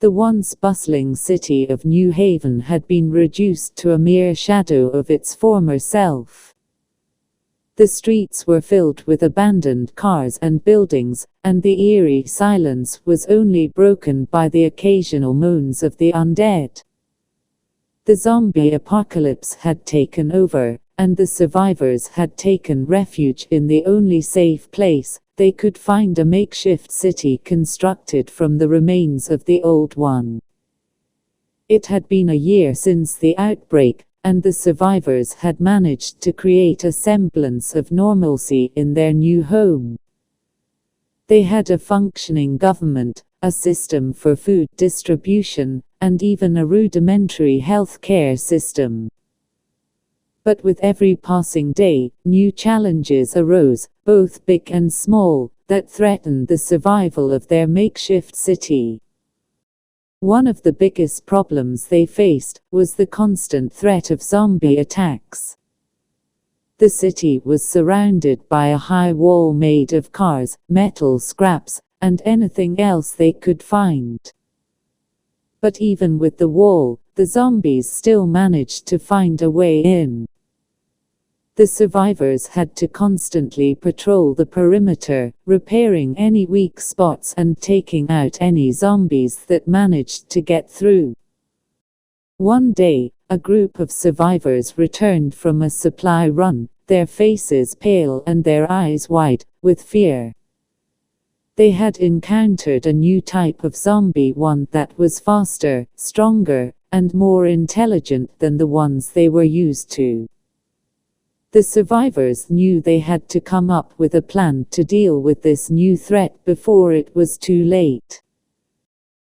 The once bustling city of New Haven had been reduced to a mere shadow of its former self. The streets were filled with abandoned cars and buildings, and the eerie silence was only broken by the occasional moans of the undead. The zombie apocalypse had taken over, and the survivors had taken refuge in the only safe place they could find, a makeshift city constructed from the remains of the old one. It had been a year since the outbreak, and the survivors had managed to create a semblance of normalcy in their new home. They had a functioning government, a system for food distribution, and even a rudimentary health care system. But with every passing day, new challenges arose, both big and small, that threatened the survival of their makeshift city. One of the biggest problems they faced was the constant threat of zombie attacks. The city was surrounded by a high wall made of cars, metal scraps, and anything else they could find. But even with the wall, the zombies still managed to find a way in. The survivors had to constantly patrol the perimeter, repairing any weak spots and taking out any zombies that managed to get through. One day, a group of survivors returned from a supply run, their faces pale and their eyes wide with fear. They had encountered a new type of zombie, one that was faster, stronger, and more intelligent than the ones they were used to. The survivors knew they had to come up with a plan to deal with this new threat before it was too late.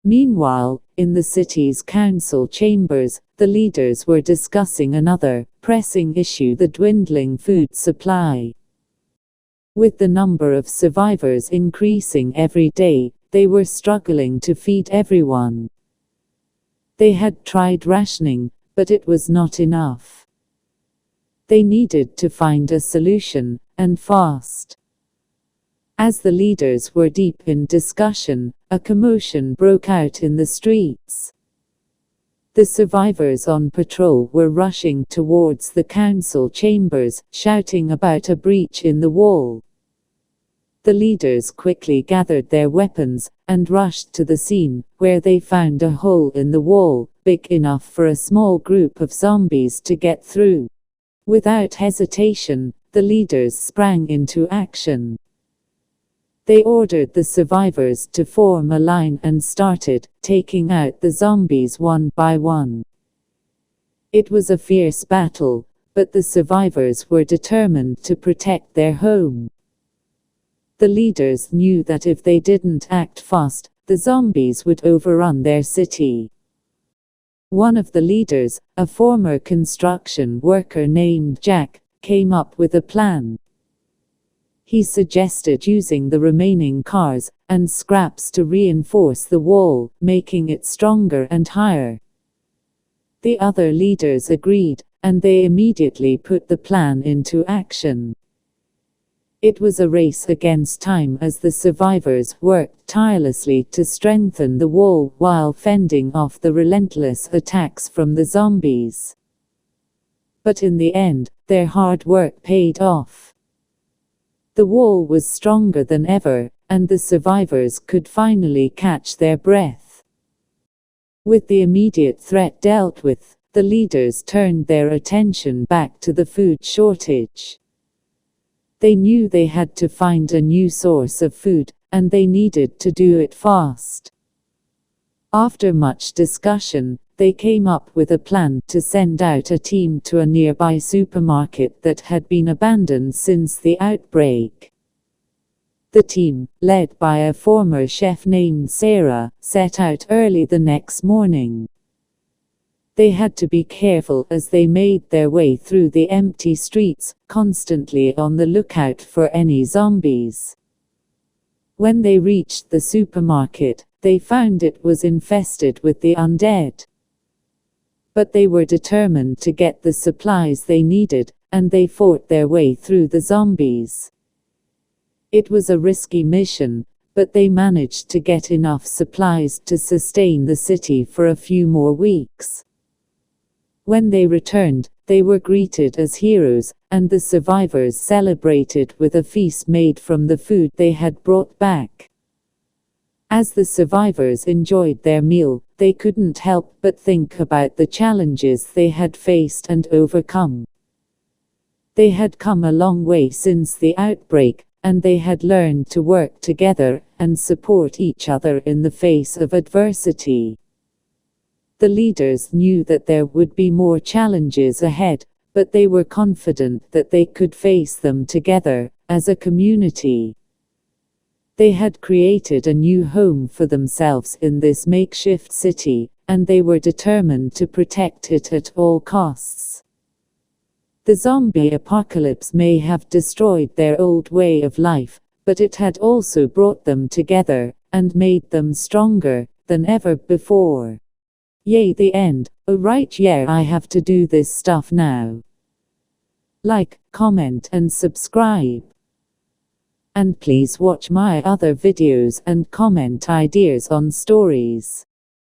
Meanwhile, in the city's council chambers, the leaders were discussing another pressing issue: the dwindling food supply. With the number of survivors increasing every day, they were struggling to feed everyone. They had tried rationing, but it was not enough. They needed to find a solution, and fast. As the leaders were deep in discussion, a commotion broke out in the streets. The survivors on patrol were rushing towards the council chambers, shouting about a breach in the wall. The leaders quickly gathered their weapons, and rushed to the scene, where they found a hole in the wall, big enough for a small group of zombies to get through. Without hesitation, the leaders sprang into action. They ordered the survivors to form a line and started taking out the zombies one by one. It was a fierce battle, but the survivors were determined to protect their home. The leaders knew that if they didn't act fast, the zombies would overrun their city. One of the leaders, a former construction worker named Jack, came up with a plan. He suggested using the remaining cars and scraps to reinforce the wall, making it stronger and higher. The other leaders agreed, and they immediately put the plan into action. It was a race against time as the survivors worked tirelessly to strengthen the wall while fending off the relentless attacks from the zombies. But in the end, their hard work paid off. The wall was stronger than ever, and the survivors could finally catch their breath. With the immediate threat dealt with, the leaders turned their attention back to the food shortage. They knew they had to find a new source of food, and they needed to do it fast. After much discussion, they came up with a plan to send out a team to a nearby supermarket that had been abandoned since the outbreak. The team, led by a former chef named Sarah, set out early the next morning. They had to be careful as they made their way through the empty streets, constantly on the lookout for any zombies. When they reached the supermarket, they found it was infested with the undead. But they were determined to get the supplies they needed, and they fought their way through the zombies. It was a risky mission, but they managed to get enough supplies to sustain the city for a few more weeks. When they returned, they were greeted as heroes, and the survivors celebrated with a feast made from the food they had brought back. As the survivors enjoyed their meal, they couldn't help but think about the challenges they had faced and overcome. They had come a long way since the outbreak, and they had learned to work together and support each other in the face of adversity. The leaders knew that there would be more challenges ahead, but they were confident that they could face them together, as a community. They had created a new home for themselves in this makeshift city, and they were determined to protect it at all costs. The zombie apocalypse may have destroyed their old way of life, but it had also brought them together, and made them stronger than ever before. Yay, the end. Oh right, yeah, I have to do this stuff now. Like, comment and subscribe. And please watch my other videos and comment ideas on stories.